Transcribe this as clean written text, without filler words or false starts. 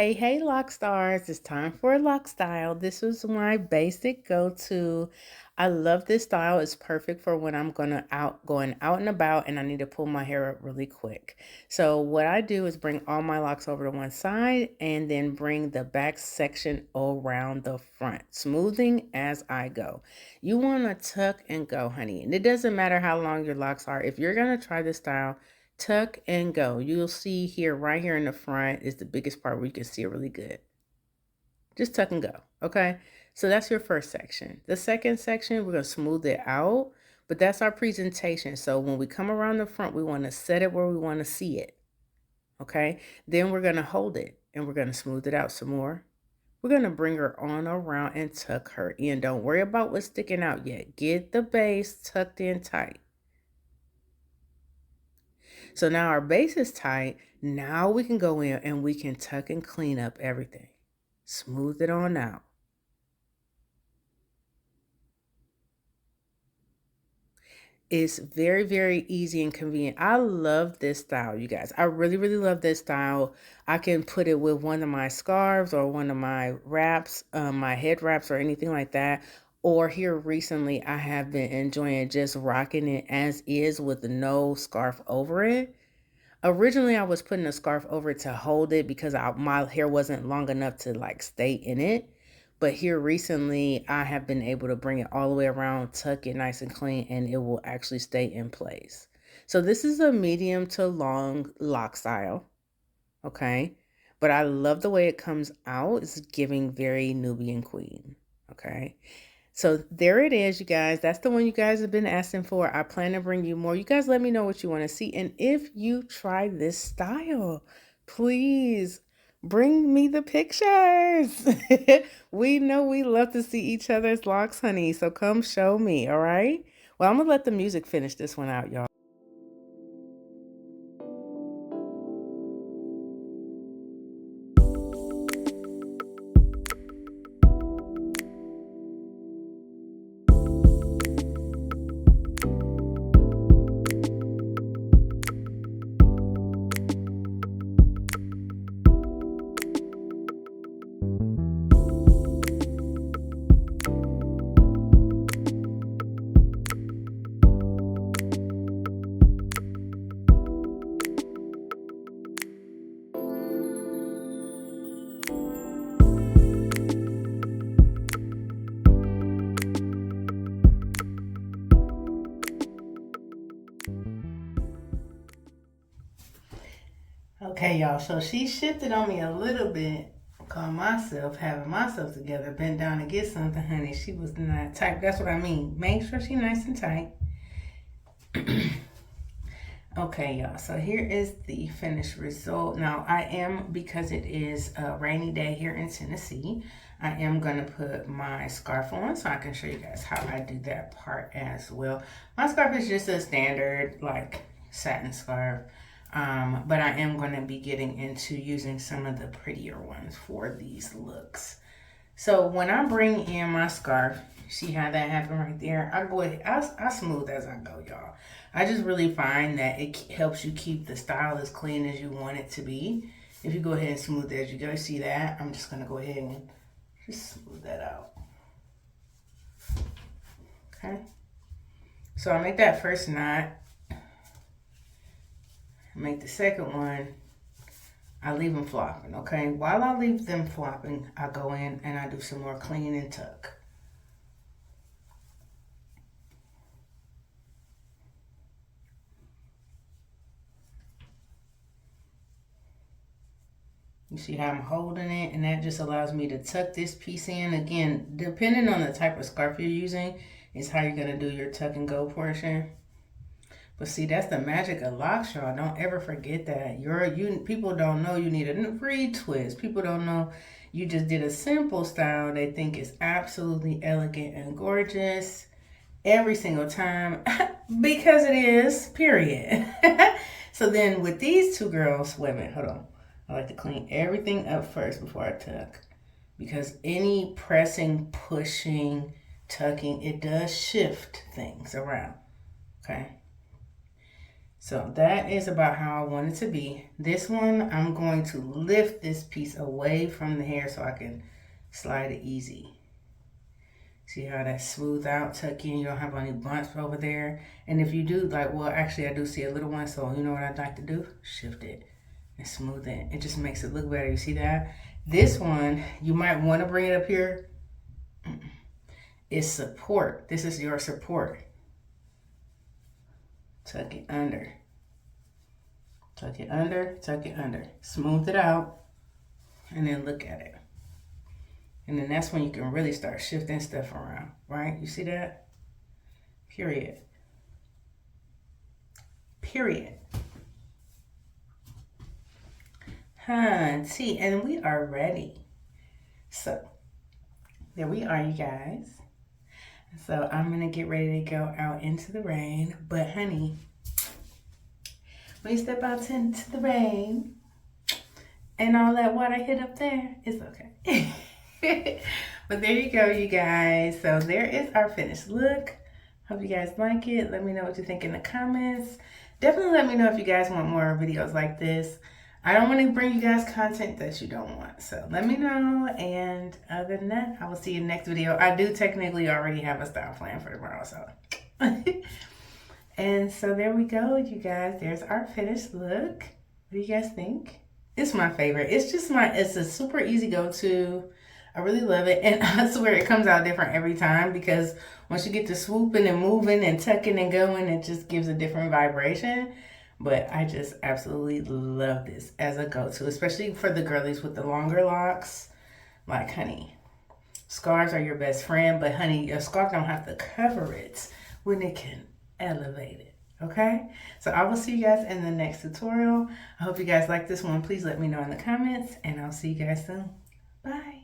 Hey, lock stars. It's time for a lock style. This is my basic go-to. I love this style. It's perfect for when I'm going out and about and I need to pull my hair up really quick. So what I do is bring all my locks over to one side and then bring the back section around the front, smoothing as I go. You want to tuck and go, honey. And it doesn't matter how long your locks are. If you're going to try this style, tuck and go. You'll see here, right here in the front is the biggest part where you can see it really good. Just tuck and go, okay? So that's your first section. The second section, we're gonna smooth it out, but that's our presentation. So when we come around the front, we wanna set it where we wanna see it, okay? Then we're gonna hold it and we're gonna smooth it out some more. We're gonna bring her on around and tuck her in. Don't worry about what's sticking out yet. Get the base tucked in tight. So now our base is tight. Now we can go in and we can tuck and clean up everything. Smooth it on out. It's very, very easy and convenient. I love this style, you guys. I really, really love this style. I can put it with one of my scarves or one of my wraps, my head wraps or anything like that. Or here recently, I have been enjoying just rocking it as is with no scarf over it. Originally, I was putting a scarf over it to hold it because my hair wasn't long enough to like stay in it. But here recently, I have been able to bring it all the way around, tuck it nice and clean, and it will actually stay in place. So this is a medium to long lock style, okay? But I love the way it comes out. It's giving very Nubian queen, okay? So there it is, you guys. That's the one you guys have been asking for. I plan to bring you more. You guys let me know what you want to see. And if you try this style, please bring me the pictures. We know we love to see each other's locks, honey. So come show me, all right? Well, I'm going to let the music finish this one out, y'all. Okay, y'all. So she shifted on me a little bit. Call myself having myself together, bent down to get something, honey. She was not tight. That's what I mean. Make sure she's nice and tight. Okay, y'all. So here is the finished result. Now I am, because it is a rainy day here in Tennessee, I am gonna put my scarf on so I can show you guys how I do that part as well. My scarf is just a standard like satin scarf. But I am going to be getting into using some of the prettier ones for these looks. So when I bring in my scarf, see how that happened right there? I go ahead, I smooth as I go, y'all. I just really find that it helps you keep the style as clean as you want it to be. If you go ahead and smooth as you go, see that? I'm just going to go ahead and just smooth that out. Okay. So I make that first knot. Make the second one, I leave them flopping, okay? While I leave them flopping, I go in and I do some more clean and tuck. You see how I'm holding it, and that just allows me to tuck this piece in. Again, depending on the type of scarf you're using, is how you're gonna do your tuck and go portion. But see, that's the magic of locks, y'all. Don't ever forget that. People don't know you need a retwist. People don't know you just did a simple style they think is absolutely elegant and gorgeous every single time because it is, period. So then with these two girls, wait a minute, hold on. I like to clean everything up first before I tuck, because any pressing, pushing, tucking, it does shift things around, okay? So that is about how I want it to be. This one, I'm going to lift this piece away from the hair so I can slide it easy. See how that smooth out, tuck in, you don't have any bumps over there. And if you do, like, well, actually I do see a little one, so you know what I'd like to do? Shift it and smooth it. It just makes it look better, you see that? This one, you might want to bring it up here. It's support. This is your support. Tuck it under. Tuck it under, tuck it under. Smooth it out, and then look at it. And then that's when you can really start shifting stuff around, right? You see that? Period. Period. See, and we are ready. So, there we are, you guys. So, I'm going to get ready to go out into the rain. But, honey, when you step out into the rain and all that water hit up there, it's okay. But there you go, you guys. So there is our finished look. Hope you guys like it. Let me know what you think in the comments. Definitely let me know if you guys want more videos like this. I don't want to bring you guys content that you don't want. So let me know. And other than that, I will see you in the next video. I do technically already have a style plan for tomorrow. So and so there we go, you guys. There's our finished look. What do you guys think? It's my favorite. It's just it's a super easy go-to. I really love it. And I swear it comes out different every time because once you get to swooping and moving and tucking and going, it just gives a different vibration. But I just absolutely love this as a go-to, especially for the girlies with the longer locks. Like, honey, scarves are your best friend, but honey, your scarf don't have to cover it when it can elevate it. Okay, so I will see you guys in the next tutorial. I hope you guys like this one. Please let me know in the comments, and I'll see you guys soon. Bye.